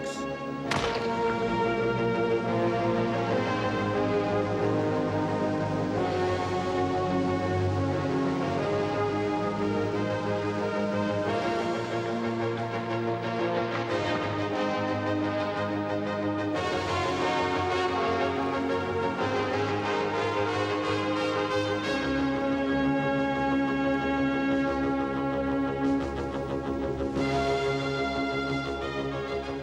Olympics.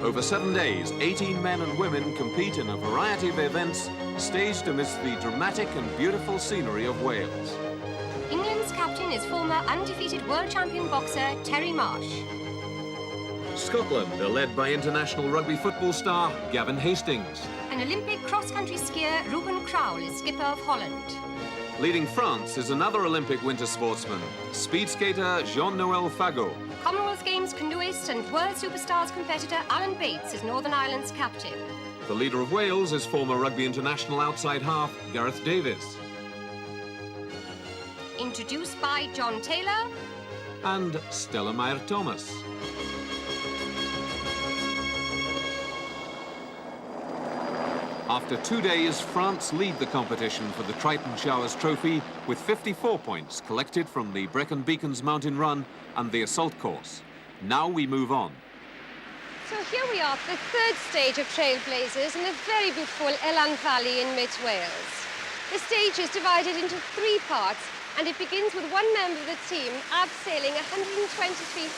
Over 7 days, 18 men and women compete in a variety of events staged amidst the dramatic and beautiful scenery of Wales. England's captain is former undefeated world champion boxer Terry Marsh. Scotland are led by international rugby football star Gavin Hastings. An Olympic cross-country skier, Ruben Kraull, is skipper of Holland. Leading France is another Olympic winter sportsman, speed skater Jean-Noël Fagot. Commonwealth Games canoeist and world superstars competitor Alan Bates is Northern Ireland's captain. The leader of Wales is former rugby international outside half Gareth Davies. Introduced by John Taylor and Stella Meyer-Thomas. After 2 days, France lead the competition for the Triton Showers Trophy with 54 points collected from the Brecon Beacons Mountain Run and the Assault Course. Now we move on. So here we are at the third stage of Trailblazers in the very beautiful Elan Valley in mid-Wales. The stage is divided into 3 parts, and it begins with one member of the team abseiling 123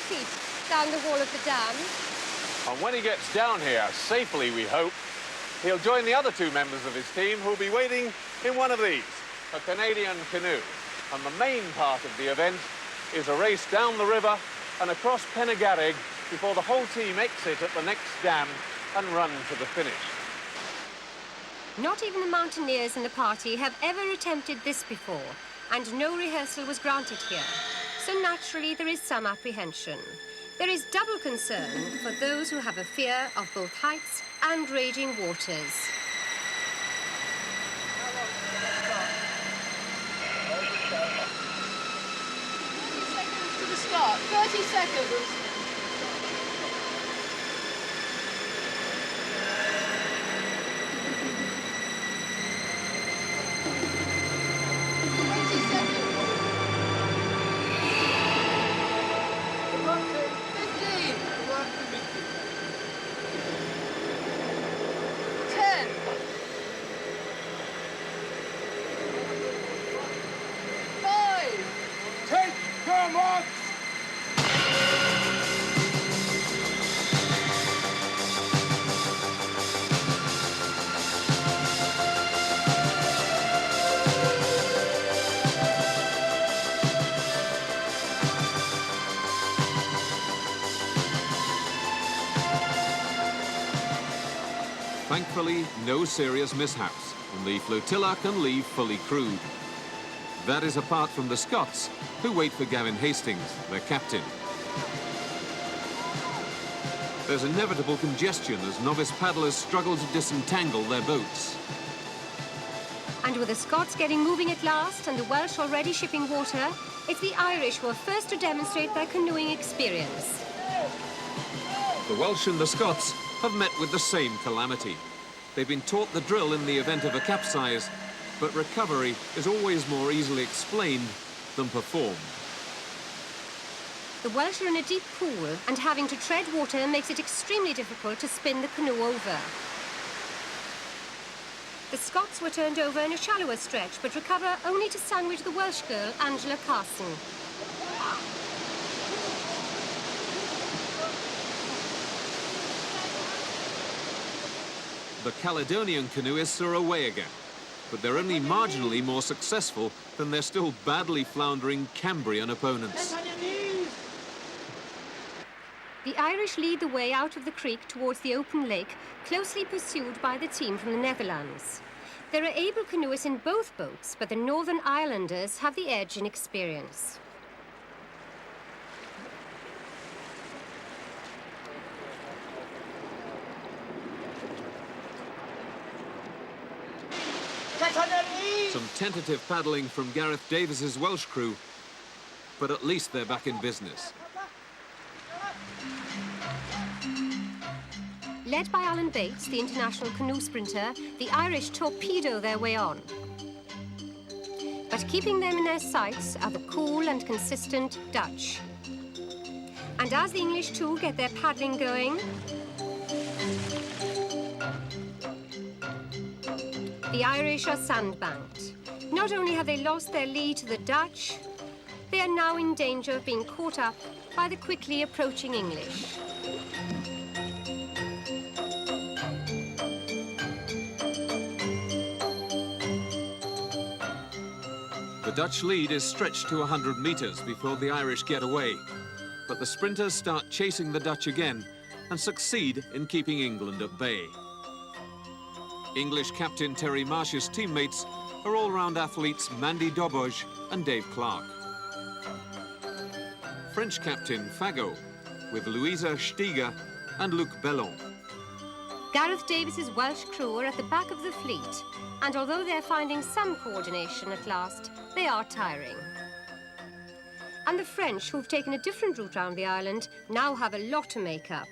feet down the wall of the dam. And when he gets down here, safely we hope, he'll join the other 2 members of his team who'll be waiting in one of these, a Canadian canoe. And the main part of the event is a race down the river and across Pennegarrig before the whole team exit at the next dam and run to the finish. Not even the mountaineers in the party have ever attempted this before, and no rehearsal was granted here. So naturally there is some apprehension. There is double concern for those who have a fear of both heights and raging waters. To the start, 30 seconds. Thankfully, no serious mishaps, and the flotilla can leave fully crewed. That is apart from the Scots, who wait for Gavin Hastings, their captain. There's inevitable congestion as novice paddlers struggle to disentangle their boats. And with the Scots getting moving at last and the Welsh already shipping water, it's the Irish who are first to demonstrate their canoeing experience. The Welsh and the Scots have met with the same calamity. They've been taught the drill in the event of a capsize, but recovery is always more easily explained than performed. The Welsh are in a deep pool, and having to tread water makes it extremely difficult to spin the canoe over. The Scots were turned over in a shallower stretch, but recover only to sandwich the Welsh girl, Angela Carson. The Caledonian canoeists are away again, but they're only marginally more successful than their still badly floundering Cambrian opponents. The Irish lead the way out of the creek towards the open lake, closely pursued by the team from the Netherlands. There are able canoeists in both boats, but the Northern Irelanders have the edge in experience. Some tentative paddling from Gareth Davies' Welsh crew, but at least they're back in business. Led by Alan Bates, the international canoe sprinter, the Irish torpedo their way on. But keeping them in their sights are the cool and consistent Dutch. And as the English too get their paddling going, the Irish are sandbanked. Not only have they lost their lead to the Dutch, they are now in danger of being caught up by the quickly approaching English. The Dutch lead is stretched to 100 metres before the Irish get away. But the sprinters start chasing the Dutch again and succeed in keeping England at bay. English captain Terry Marsh's teammates are all-round athletes Mandy Doboj and Dave Clark. French captain Fagot with Louisa Stiger and Luc Bellon. Gareth Davis's Welsh crew are at the back of the fleet, and although they're finding some coordination at last, they are tiring. And the French, who've taken a different route round the island, now have a lot to make up.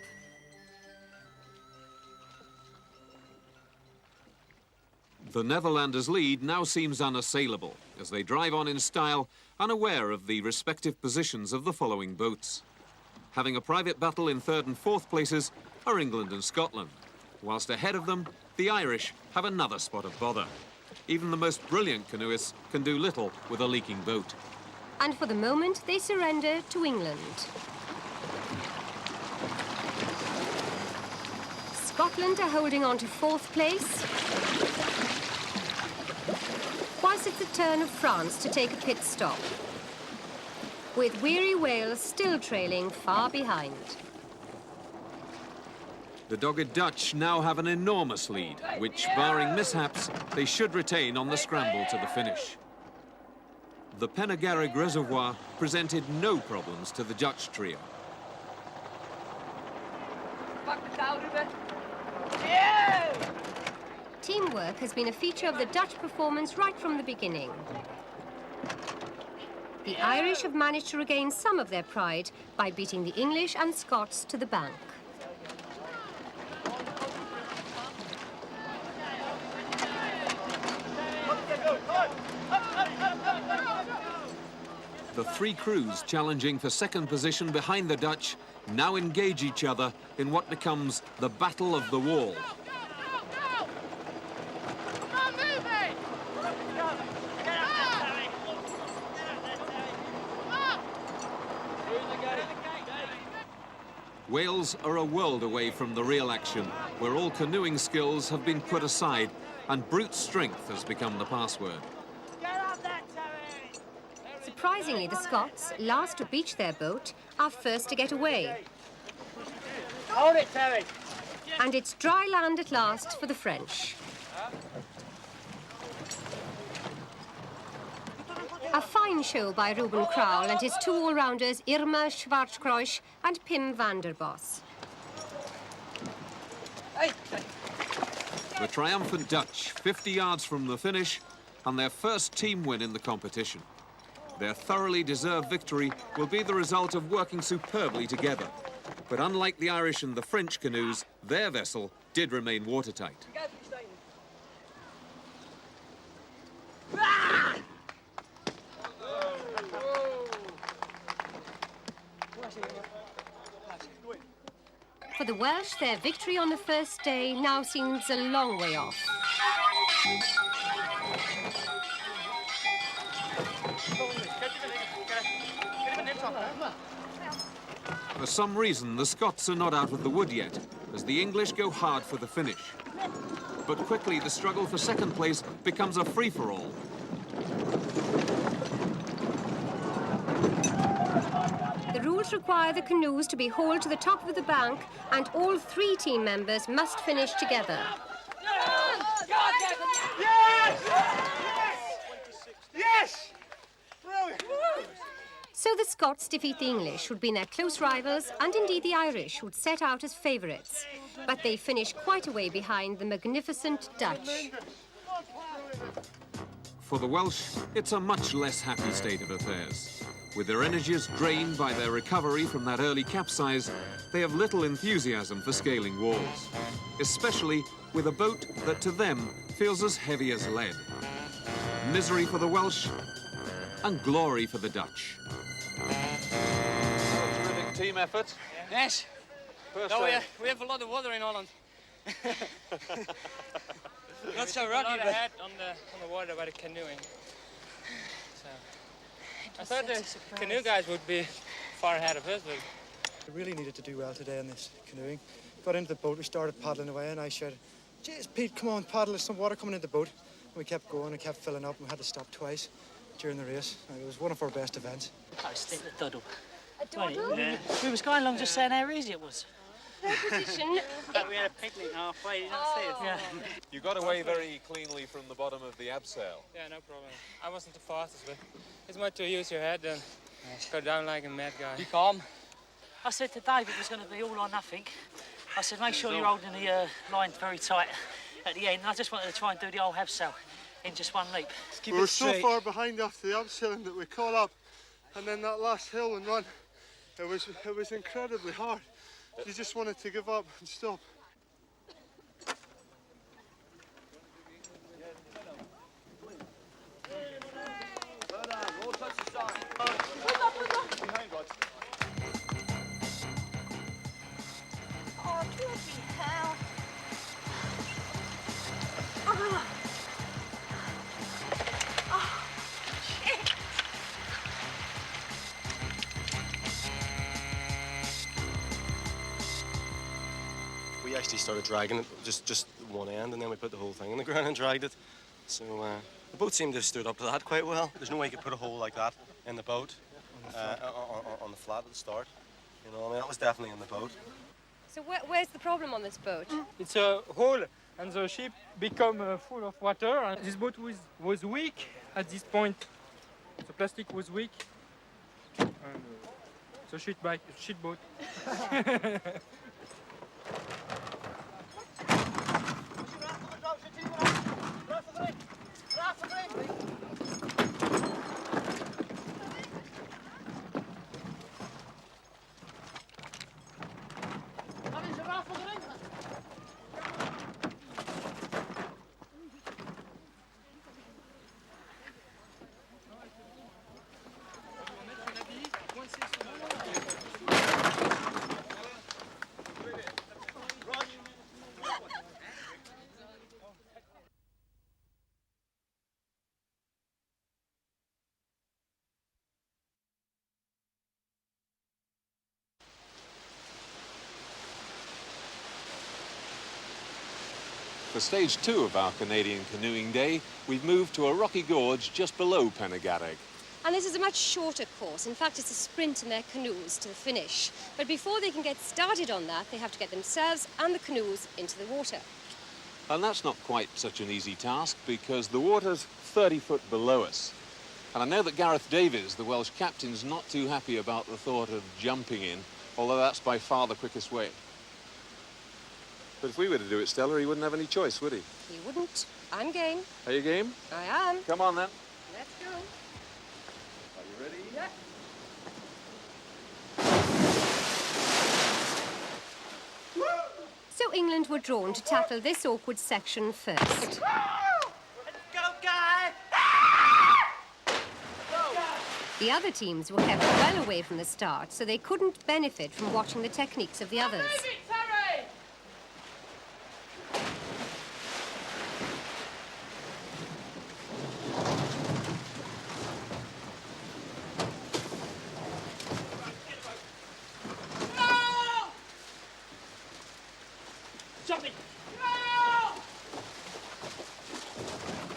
The Netherlanders' lead now seems unassailable as they drive on in style, unaware of the respective positions of the following boats. Having a private battle in third and fourth places are England and Scotland, whilst ahead of them, the Irish have another spot of bother. Even the most brilliant canoeists can do little with a leaking boat. And for the moment, they surrender to England. Scotland are holding on to fourth place, whilst it's the turn of France to take a pit stop, with weary Wales still trailing far behind. The dogged Dutch now have an enormous lead, which, barring mishaps, they should retain on the scramble to the finish. The Pennegarrig Reservoir presented no problems to the Dutch trio. Teamwork has been a feature of the Dutch performance right from the beginning. The Irish have managed to regain some of their pride by beating the English and Scots to the bank. The three crews challenging for second position behind the Dutch now engage each other in what becomes the Battle of the Wall. Wales are a world away from the real action, where all canoeing skills have been put aside and brute strength has become the password. Surprisingly, the Scots, last to beach their boat, are first to get away. Hold it, Terry. And it's dry land at last for the French. A fine show by Ruben Crowell and his two all-rounders Irma Schwarzkreuz and Pim van der Bos. The triumphant Dutch, 50 yards from the finish, and their first team win in the competition. Their thoroughly deserved victory will be the result of working superbly together. But unlike the Irish and the French canoes, their vessel did remain watertight. For the Welsh, their victory on the first day now seems a long way off. For some reason, the Scots are not out of the wood yet, as the English go hard for the finish. But quickly, the struggle for second place becomes a free-for-all. The rules require the canoes to be hauled to the top of the bank, and all three team members must finish together. Yes! Yes! Brilliant! So the Scots defeat the English, who'd been their close rivals, and indeed the Irish, who'd set out as favourites. But they finish quite a way behind the magnificent Dutch. For the Welsh, it's a much less happy state of affairs. With their energies drained by their recovery from that early capsize, they have little enthusiasm for scaling walls, especially with a boat that to them feels as heavy as lead. Misery for the Welsh and glory for the Dutch. Terrific team effort. Yes. First No, aid. we have a lot of water in Holland. Not so A rocky, lot but ahead on the water by the canoeing. So I thought the canoe guys would be far ahead of us, but We really needed to do well today on this canoeing. Got into the boat, we started paddling away, and I shouted, "Jeez, Pete, come on, paddle, there's some water coming into the boat." And we kept going and kept filling up, and we had to stop twice during the race. It was one of our best events. I stick the doddle. A doddle? Yeah. We was going along just saying how easy it was. Position. But we had a picnic halfway, you don't see it. Yeah. You got away very cleanly from the bottom of the abseil. yeah, no problem. I wasn't the fastest, but it's more to use your head than go down like a mad guy. Be calm. I said to Dave it was going to be all or nothing. I said, make sure you're holding the line very tight at the end. And I just wanted to try and do the old abseil in just one leap. We were so far behind after the abseiling that we caught up, and then that last hill and run, it was incredibly hard. You just wanted to give up and stop. Oh, bloody hell. Shit. We actually started dragging it just one end, and then we put the whole thing on the ground and dragged it. So the boat seemed to have stood up to that quite well. There's no way you could put a hole like that in the boat on the flat at the start. You know, I mean, that was definitely in the boat. So where's the problem on this boat? It's a hole, and the ship become full of water. And this boat was weak at this point. The plastic was weak. And, it's a shit boat. For stage 2 of our Canadian canoeing day, we've moved to a rocky gorge just below Pennegarreg. And this is a much shorter course. In fact, it's a sprint in their canoes to the finish. But before they can get started on that, they have to get themselves and the canoes into the water. And that's not quite such an easy task because the water's 30 foot below us. And I know that Gareth Davies, the Welsh captain's not too happy about the thought of jumping in, although that's by far the quickest way. But if we were to do it, Stella, he wouldn't have any choice, would he? He wouldn't. I'm game. Are you game? I am. Come on, then. Let's go. Are you ready? Yeah. So England were drawn to tackle this awkward section first. Go, guy! The other teams were kept well away from the start, so they couldn't benefit from watching the techniques of the others.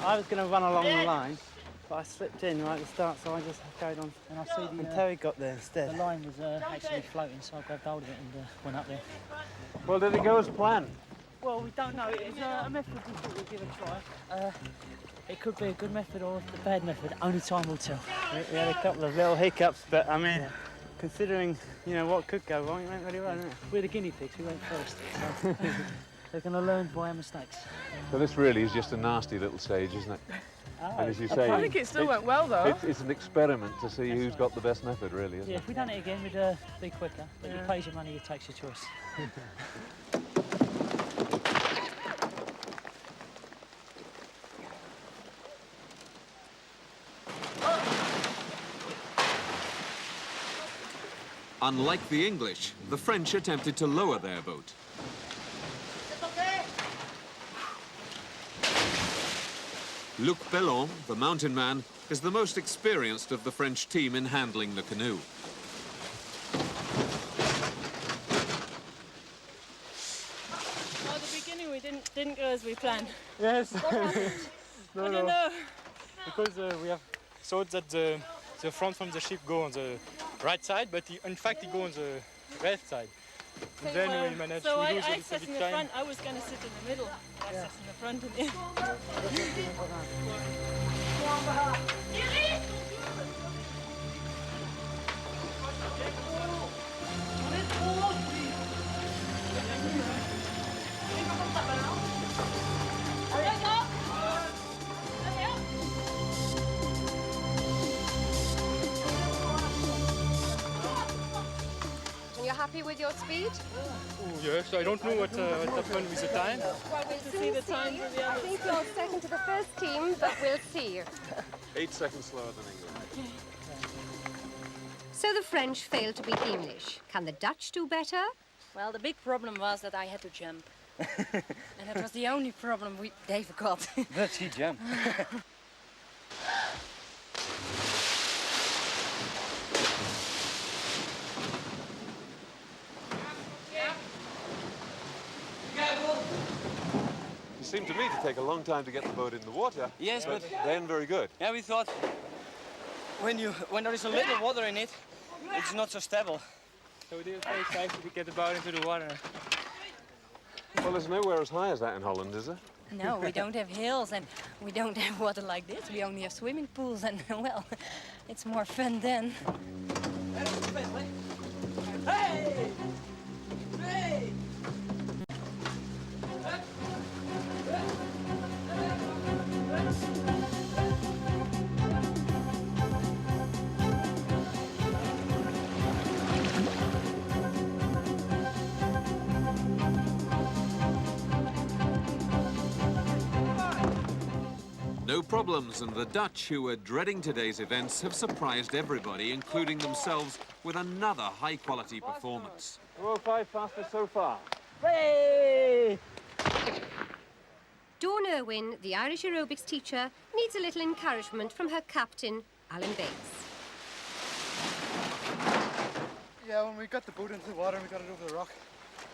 I was going to run along the line, but I slipped in right at the start, so I just carried on. And I see And Terry got there instead. the line was actually floating, so I grabbed hold of it and went up there. Well, did it go as planned? Well, we don't know. It was a method we thought we'd give a try. It could be a good method or a bad method. Only time will tell. We had a couple of little hiccups, but I mean, considering, you know, what could go wrong, it went really well, didn't it? We're the guinea pigs. We went first. So they're going to learn by our mistakes. So this really is just a nasty little stage, isn't it? And as you say, I think it still went well, though. It's an experiment to see who's got the best method, really, isn't Yeah, it? if we done it again, we'd be quicker. But you pays your money, you takes your choice. Unlike the English, the French attempted to lower their boat. Luc Bellon, the mountain man, is the most experienced of the French team in handling the canoe. At the beginning, we didn't go as we planned. Yes. What happened? No, I no. don't know. Because we have thought that the front from the ship go on the right side, but in fact it go on the left side. And then we managed So to I lose a little sat bit in the time. front. I was going to sit in the middle. I sat in the front of it. And you're happy with your speed? Oh, yes, I don't know what happened with the time. Well, we'll see the times of the I others. think you're second to the first team, but we'll see. 8 seconds slower than England. So the French failed to beat the English. Can the Dutch do better? Well, the big problem was that I had to jump. And that was the only problem they forgot. But she jumped. It seemed to me to take a long time to get the boat in the water. Yes, but then very good. yeah, we thought when there is a little water in it, it's not so stable. So it is very time to get the boat into the water. Well, there's nowhere as high as that in Holland, is there? No, we don't have hills and we don't have water like this. We only have swimming pools and, well, it's more fun then. Hey! Hey! No problems, and the Dutch, who were dreading today's events, have surprised everybody, including themselves, with another high-quality performance. 205 fastest so far. Hey! Dawn Irwin, the Irish aerobics teacher, needs a little encouragement from her captain, Alan Bates. Yeah, when we got the boat into the water and we got it over the rock,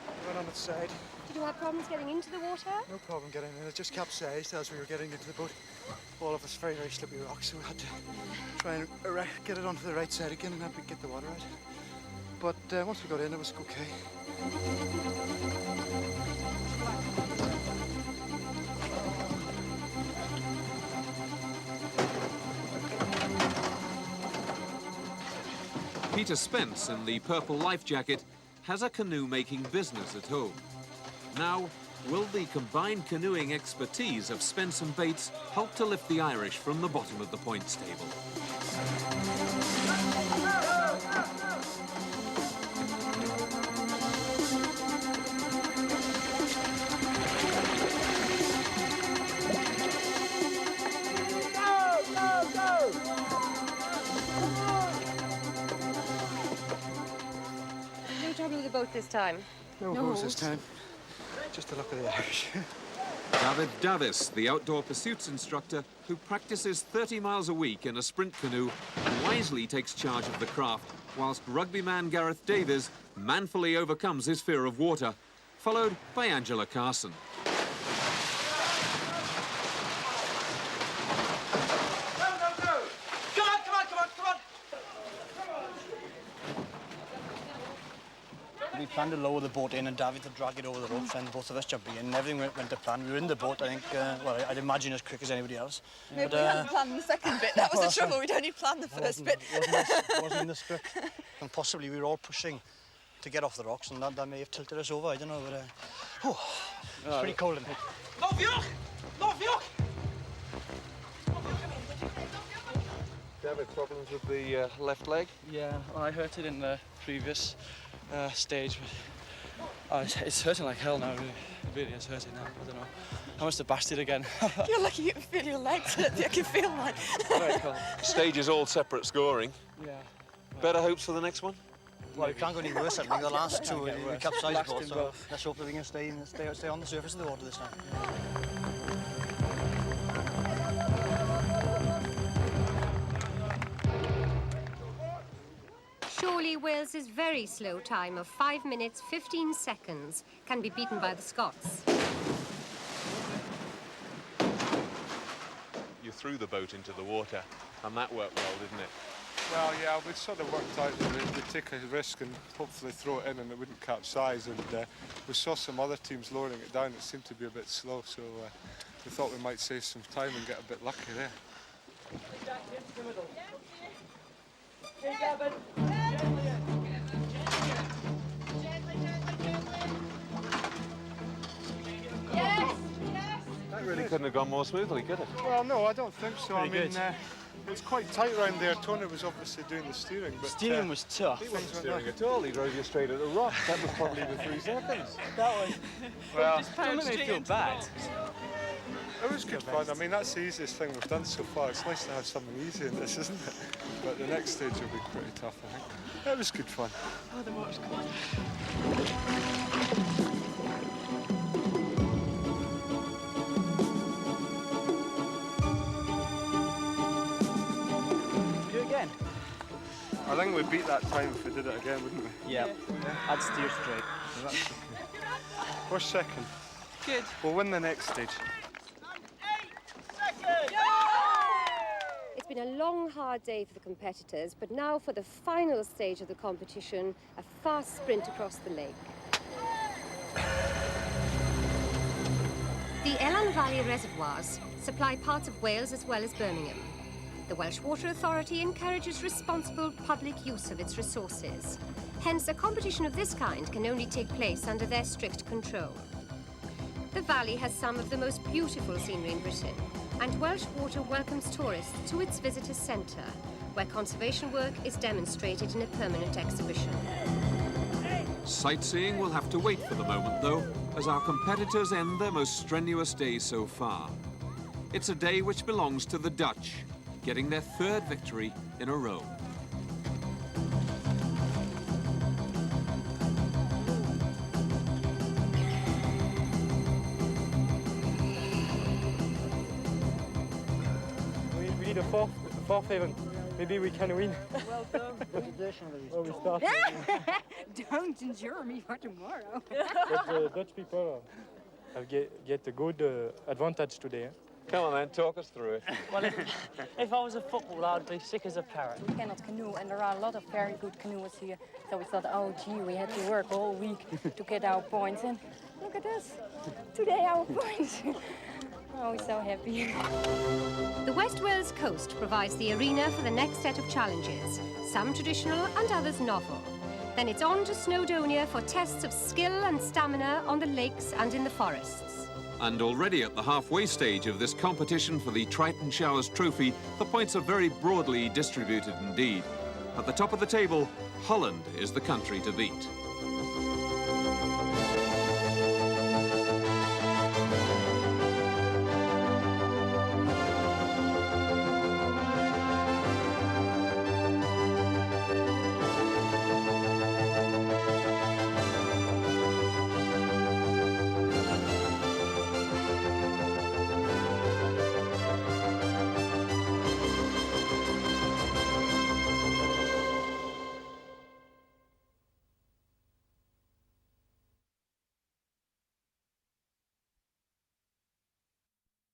we went on its side. Did you have problems getting into the water? No problem getting in. It just capsized as we were getting into the boat. All of us very, very slippery rocks, so we had to try and get it onto the right side again and then we get the water out. But once we got in, it was okay. Peter Spence, in the purple life jacket, has a canoe-making business at home. Now, will the combined canoeing expertise of Spence and Bates help to lift the Irish from the bottom of the points table? No trouble with the boat this time. No hose this time. Just the luck of the Irish. David Davis, the outdoor pursuits instructor who practices 30 miles a week in a sprint canoe, wisely takes charge of the craft, whilst rugby man Gareth Davies manfully overcomes his fear of water, followed by Angela Carson. We planned to lower the boat in and David to drag it over the ropes and both of us jumping in and everything went to plan. We were in the boat, I think, well, I'd imagine as quick as anybody else. Maybe we hadn't planned the second bit. That was the trouble. We'd only planned the first bit. Wasn't in the script. And possibly we were all pushing to get off the rocks and that may have tilted us over, I don't know, but it's pretty cold in here. No, Björk! No, Björk! David, problems with the left leg? Yeah, well, I hurt it in the previous stage, but it's hurting like hell now. It really is hurting now. I don't know. I must have bashed it again. You're lucky you can feel your legs. You can feel mine. Very cool. Stage is all separate scoring. Yeah. Better hopes for the next one? Well, it can't go any worse. I think the last two we capsized Last both, in so both. let's hope that we can stay on the surface of the water this time. Surely Wales's very slow time of 5 minutes 15 seconds can be beaten by the Scots. You threw the boat into the water, and that worked well, didn't it? Well, yeah, we sort of worked out that we'd take a risk and hopefully throw it in and it wouldn't capsize. And we saw some other teams lowering it down. It seemed to be a bit slow, so we thought we might save some time and get a bit lucky there. That really couldn't have gone more smoothly, could it? Well, no, I don't think so. Pretty I mean, good. it was quite tight round there. Tony was obviously doing the steering, but Steering was tough. He wasn't steering at all. He drove you straight at the rock. That was probably the 3 seconds. That was. well, Don't make me feel bad. it was good fun. I mean, that's the easiest thing we've done so far. It's nice to have something easy in this, isn't it? But the next stage will be pretty tough, I think. It was good fun. Oh, the water's cold. Do it again. I think we'd beat that time if we did it again, wouldn't we? Yeah. I'd steer straight. So that's okay. We're second. Good. We'll win the next stage. It's been a long, hard day for the competitors, but now for the final stage of the competition, a fast sprint across the lake. The Elan Valley reservoirs supply parts of Wales as well as Birmingham. The Welsh Water Authority encourages responsible public use of its resources. Hence, a competition of this kind can only take place under their strict control. The valley has some of the most beautiful scenery in Britain, and Welsh Water welcomes tourists to its visitor centre, where conservation work is demonstrated in a permanent exhibition. Sightseeing will have to wait for the moment, though, as our competitors end their most strenuous day so far. It's a day which belongs to the Dutch, getting their 3rd victory in a row. We need a fourth event. Maybe we can win. Well done. Oh, we start. Don't injure me for tomorrow. But the Dutch people have get a good advantage today. Come on then, talk us through it. Well, if I was a footballer, I'd be sick as a parrot. We cannot canoe, and there are a lot of very good canoers here. So we thought, oh gee, we had to work all week to get our points. And look at us, today our points. Oh, we're so happy. The West Wales coast provides the arena for the next set of challenges, some traditional and others novel. Then it's on to Snowdonia for tests of skill and stamina on the lakes and in the forests. And already at the halfway stage of this competition for the Triton Showers Trophy, the points are very broadly distributed indeed. At the top of the table, Holland is the country to beat.